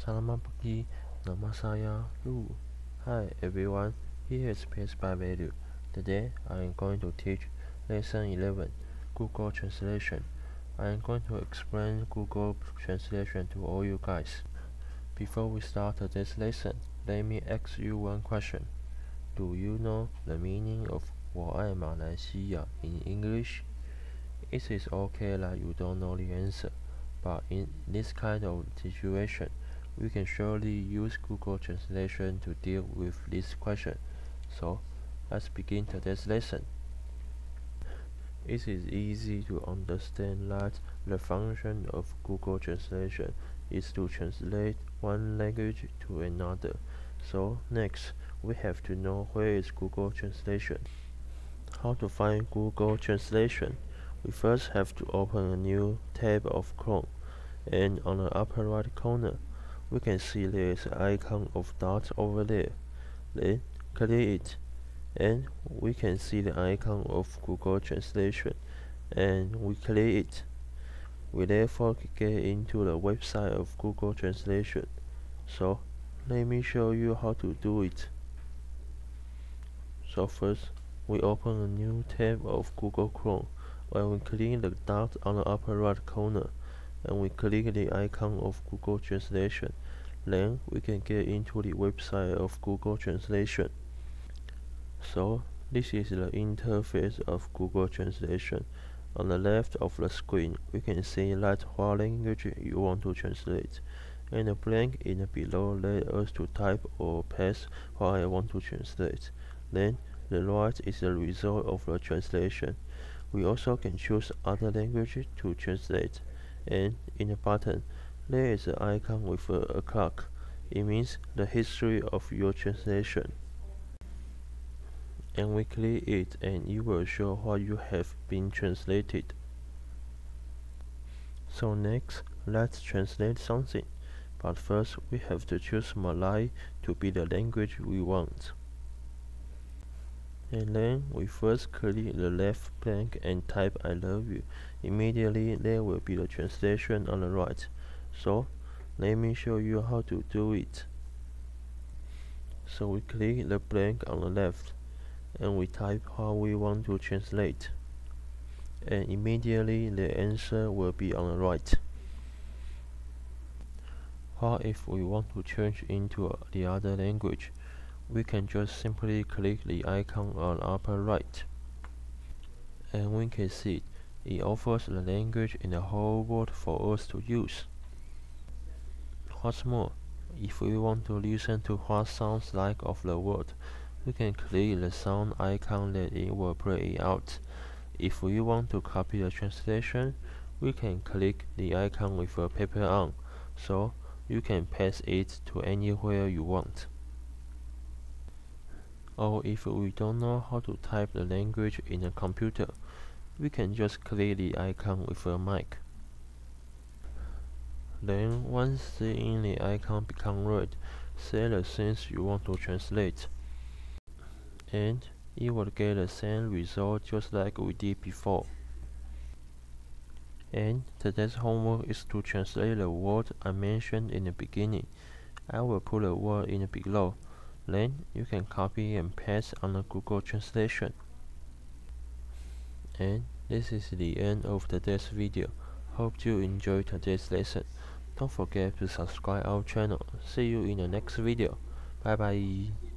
Selamat pagi, nama saya Lu. Hi everyone, here is Pace by Value. Today I am going to teach Lesson 11, Google Translation. I am going to explain Google Translation to all you guys. Before we start this lesson, let me ask you one question. Do you know the meaning of 我爱马来西亚 in English? It is okay that you don't know the answer, but in this kind of situation, we can surely use Google Translation to deal with this question. So, let's begin today's lesson. It is easy to understand that the function of Google Translation is to translate one language to another. So, next, we have to know where is Google Translation. How to find Google Translation? We first have to open a new tab of Chrome, and on the upper right corner, we can see there is an icon of dots over there. Then click it, and we can see the icon of Google Translation, and we click it. We therefore get into the website of Google Translation. So let me show you how to do it. So first, we open a new tab of Google Chrome, and we click the dot on the upper right corner, and we click the icon of Google Translation. Then we can get into the website of Google Translation. So this is the interface of Google Translation. On the left of the screen, we can see that what language you want to translate, and a blank in the below let us to type or paste what I want to translate. Then the right is the result of the translation. We also can choose other languages to translate, and in the bottom there is an icon with a clock. It means the history of your translation. And we click it, and it will show what you have been translated. So next, let's translate something. But first, we have to choose Malay to be the language we want. And then we first click the left blank and type I love you. Immediately there will be the translation on the right. So let me show you how to do it. So we click the blank on the left, and we type how we want to translate, and immediately the answer will be on the right. What if we want to change into the other language? We can just simply click the icon on the upper right, and we can see it offers the language in the whole world for us to use. What's more, if we want to listen to what sounds like of the word, we can click the sound icon that it will play it out. If we want to copy the translation, we can click the icon with a paper on, so you can paste it to anywhere you want. Or if we don't know how to type the language in a computer, we can just click the icon with a mic. Then once seeing the icon become red, say the things you want to translate, and it will get the same result just like we did before. And today's homework is to translate the word I mentioned in the beginning. I will put the word in below. Then you can copy and paste on the Google Translation. And this is the end of today's video. Hope you enjoyed today's lesson. Don't forget to subscribe our channel. See you in the next video. Bye bye.